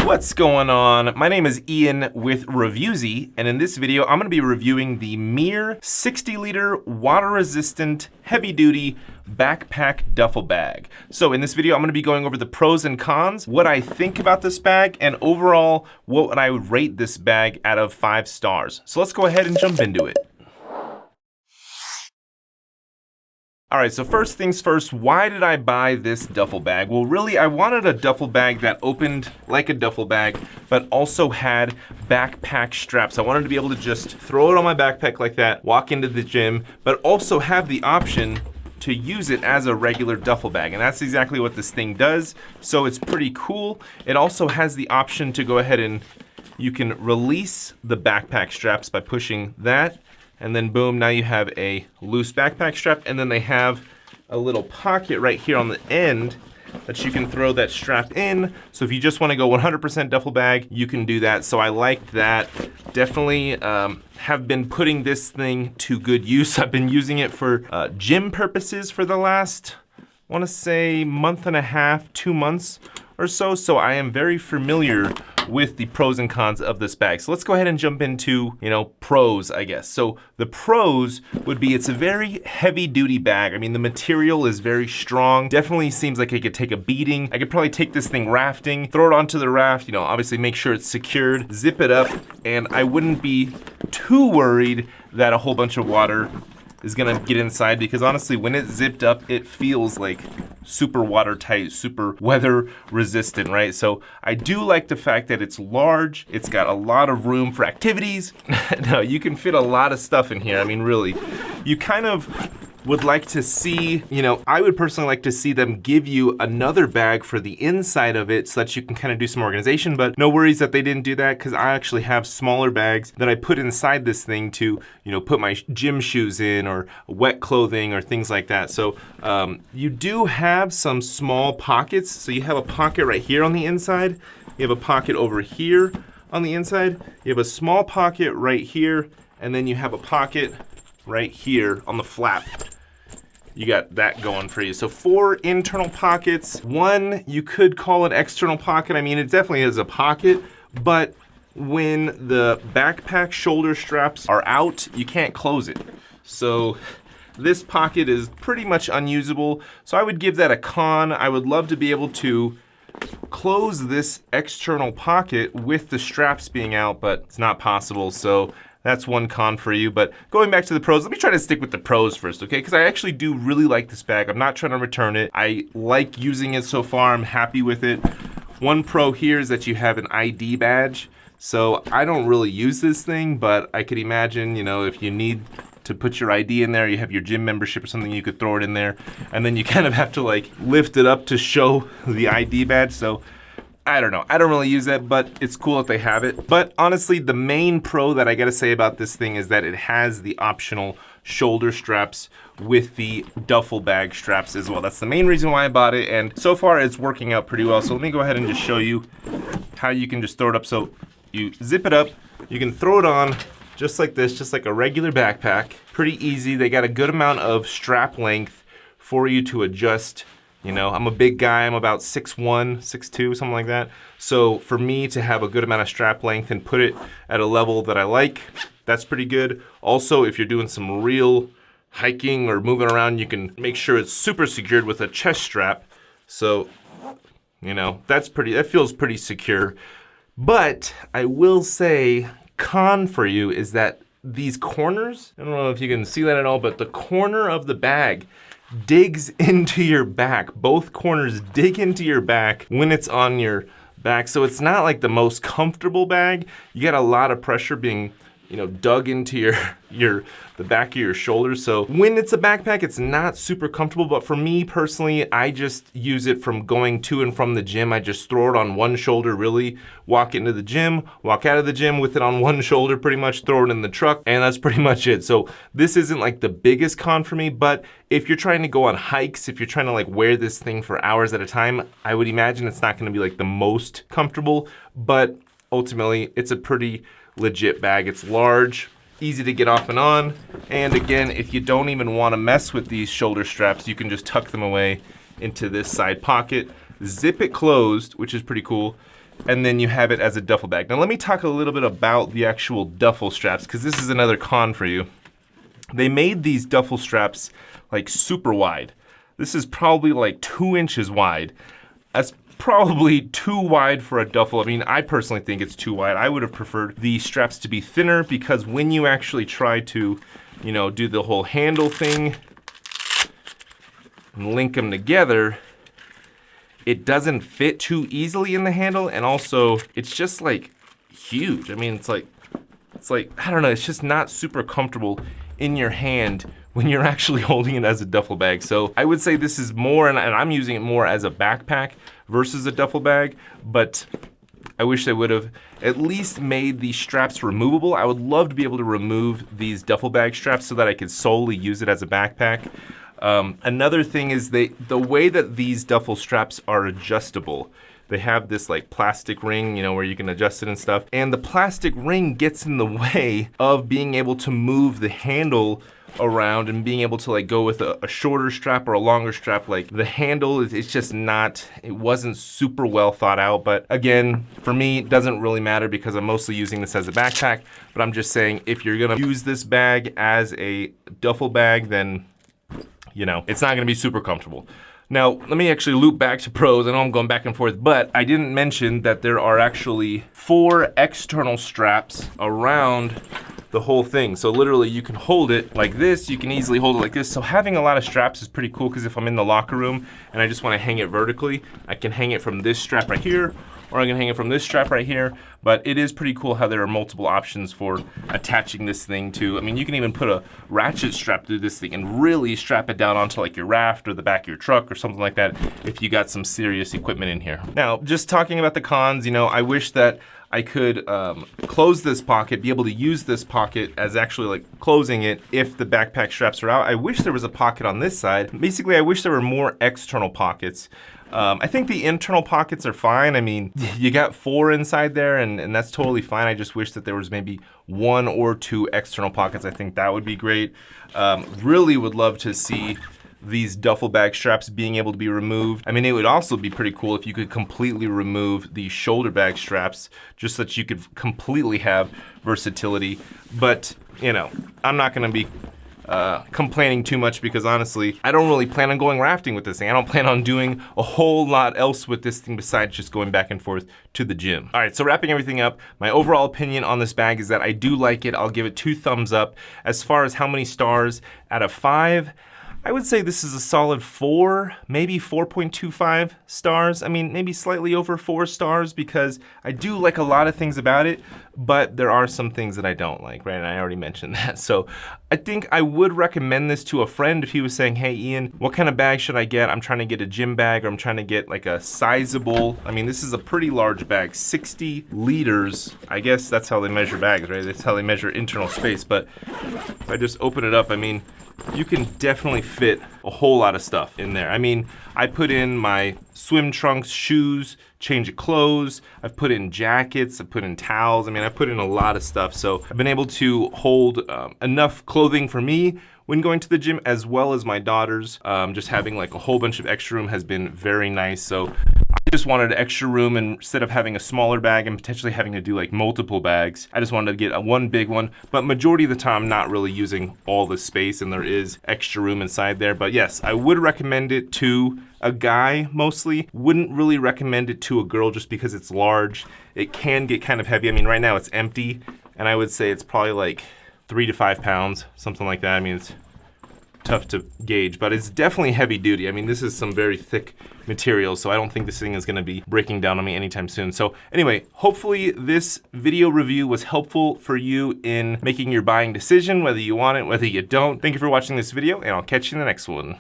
What's going on? My name is Ian with Reviewsy, and in this video, I'm gonna be reviewing the MIER 60-liter water-resistant, heavy-duty backpack duffel bag. So in this video, I'm gonna be going over the pros and cons, what I think about this bag, and overall, what would I rate this bag out of 5 stars. So let's go ahead and jump into it. All right, so first things first, why did I buy this duffel bag? Well, really, I wanted a duffel bag that opened like a duffel bag, but also had backpack straps. I wanted to be able to just throw it on my backpack like that, walk into the gym, but also have the option to use it as a regular duffel bag. And that's exactly what this thing does. So it's pretty cool. It also has the option to go ahead and you can release the backpack straps by pushing that. And then boom, now you have a loose backpack strap, and then they have a little pocket right here on the end that you can throw that strap in. So if you just want to go 100% duffel bag, you can do that. So I liked that. Definitely have been putting this thing to good use. I've been using it for gym purposes for the last, I want to say, month and a half, 2 months or so. So I am very familiar with the pros and cons of this bag. So let's go ahead and jump into, pros, I guess. So the pros would be it's a very heavy duty bag. I mean, the material is very strong. Definitely seems like it could take a beating. I could probably take this thing rafting, throw it onto the raft, obviously make sure it's secured, zip it up, and I wouldn't be too worried that a whole bunch of water is gonna get inside, because honestly, when it's zipped up, it feels like super watertight, super weather resistant, right? So I do like the fact that it's large. It's got a lot of room for activities. No, you can fit a lot of stuff in here. I mean, really, you kind of would like to see, I would personally like to see them give you another bag for the inside of it so that you can kind of do some organization, but no worries that they didn't do that, because I actually have smaller bags that I put inside this thing to, put my gym shoes in or wet clothing or things like that. So you do have some small pockets. So you have a pocket right here on the inside. You have a pocket over here on the inside. You have a small pocket right here, and then you have a pocket right here on the flap. You got that going for you. So 4 internal pockets. 1, you could call it external pocket. I mean, it definitely is a pocket, but when the backpack shoulder straps are out, you can't close it. So this pocket is pretty much unusable. So I would give that a con. I would love to be able to close this external pocket with the straps being out, but it's not possible. So that's one con for you. But going back to the pros, let me try to stick with the pros first, okay? Because I actually do really like this bag. I'm not trying to return it. I like using it so far. I'm happy with it. One pro here is that you have an ID badge. So I don't really use this thing, but I could imagine, if you need to put your ID in there, you have your gym membership or something, you could throw it in there. And then you kind of have to lift it up to show the ID badge. So I don't know. I don't really use that, but it's cool that they have it. But honestly, the main pro that I gotta say about this thing is that it has the optional shoulder straps with the duffel bag straps as well. That's the main reason why I bought it, and so far it's working out pretty well. So let me go ahead and just show you how you can just throw it up. So you zip it up, you can throw it on just like this, just like a regular backpack. Pretty easy. They got a good amount of strap length for you to adjust. I'm a big guy, I'm about 6'1", 6'2", something like that. So for me to have a good amount of strap length and put it at a level that I like, that's pretty good. Also, if you're doing some real hiking or moving around, you can make sure it's super secured with a chest strap. So, that feels pretty secure. But I will say, con for you is that these corners, I don't know if you can see that at all, but the corner of the bag digs into your back. Both corners dig into your back when it's on your back. So it's not like the most comfortable bag. You get a lot of pressure being, dug into the back of your shoulders. So when it's a backpack, it's not super comfortable. But for me personally, I just use it from going to and from the gym. I just throw it on one shoulder, really walk into the gym, walk out of the gym with it on one shoulder, pretty much throw it in the truck, and that's pretty much it. So this isn't like the biggest con for me, but if you're trying to go on hikes, if you're trying to wear this thing for hours at a time, I would imagine it's not gonna be the most comfortable, but ultimately it's a pretty legit bag. It's large, easy to get off and on, and again, if you don't even want to mess with these shoulder straps, you can just tuck them away into this side pocket, zip it closed, which is pretty cool, and then you have it as a duffel bag. Now let me talk a little bit about the actual duffel straps, because this is another con for you. They made these duffel straps like super wide. This is probably like 2 inches wide. That's probably too wide for a duffel. I mean, I personally think it's too wide. I would have preferred the straps to be thinner, because when you actually try to, you know, do the whole handle thing and link them together, it doesn't fit too easily in the handle, and also it's just like huge. I mean, it's like, I don't know, it's just not super comfortable in your hand when you're actually holding it as a duffel bag. So I would say this is more, and I'm using it more as a backpack versus a duffel bag, but I wish they would have at least made these straps removable. I would love to be able to remove these duffel bag straps so that I could solely use it as a backpack. Another thing is the way that these duffel straps are adjustable. They have this like plastic ring, you know, where you can adjust it and stuff. And the plastic ring gets in the way of being able to move the handle around and being able to like go with a shorter strap or a longer strap. Like the handle it's just not, it wasn't super well thought out. But again, for me, it doesn't really matter because I'm mostly using this as a backpack. But I'm just saying, if you're gonna use this bag as a duffel bag, then, you know, it's not gonna be super comfortable. Now, let me actually loop back to pros. I know I'm going back and forth, but I didn't mention that there are actually 4 external straps around the whole thing. So literally you can hold it like this, you can easily hold it like this. So having a lot of straps is pretty cool, because if I'm in the locker room and I just wanna hang it vertically, I can hang it from this strap right here, or I can hang it from this strap right here. But it is pretty cool how there are multiple options for attaching this thing to. I mean, you can even put a ratchet strap through this thing and really strap it down onto like your raft or the back of your truck or something like that if you got some serious equipment in here. Now, just talking about the cons, you know, I wish that I could close this pocket, be able to use this pocket as actually like closing it if the backpack straps are out. I wish there was a pocket on this side. Basically, I wish there were more external pockets. I think the internal pockets are fine. I mean, you got 4 inside there, and that's totally fine. I just wish that there was maybe 1 or 2 external pockets. I think that would be great. Really would love to see these duffel bag straps being able to be removed. I mean, it would also be pretty cool if you could completely remove the shoulder bag straps, just so that you could completely have versatility. But, you know, I'm not gonna be complaining too much, because honestly, I don't really plan on going rafting with this thing. I don't plan on doing a whole lot else with this thing besides just going back and forth to the gym. All right, so wrapping everything up, my overall opinion on this bag is that I do like it. I'll give it 2 thumbs up. As far as how many stars out of 5, I would say this is a solid 4, maybe 4.25 stars. I mean, maybe slightly over 4 stars, because I do like a lot of things about it, but there are some things that I don't like, right? And I already mentioned that. So I think I would recommend this to a friend if he was saying, hey, Ian, what kind of bag should I get? I'm trying to get a gym bag, or I'm trying to get like a sizable, I mean, this is a pretty large bag, 60 liters. I guess that's how they measure bags, right? That's how they measure internal space. But if I just open it up, I mean, you can definitely fit a whole lot of stuff in there. I mean, I put in my swim trunks, shoes, change of clothes. I've put in jackets, I've put in towels. I mean, I put in a lot of stuff. So I've been able to hold enough clothing for me when going to the gym, as well as my daughters. Just having like a whole bunch of extra room has been very nice. So I just wanted extra room, and instead of having a smaller bag and potentially having to do like multiple bags, I just wanted to get one big one. But majority of the time, I'm not really using all the space, and there is extra room inside there. But yes, I would recommend it to a guy mostly. Wouldn't really recommend it to a girl just because it's large. It can get kind of heavy. I mean, right now it's empty, and I would say it's probably like 3 to 5 pounds, something like that. I mean, it's tough to gauge, but it's definitely heavy duty. I mean, this is some very thick material, so I don't think this thing is gonna be breaking down on me anytime soon. So anyway, hopefully this video review was helpful for you in making your buying decision, whether you want it, whether you don't. Thank you for watching this video, and I'll catch you in the next one.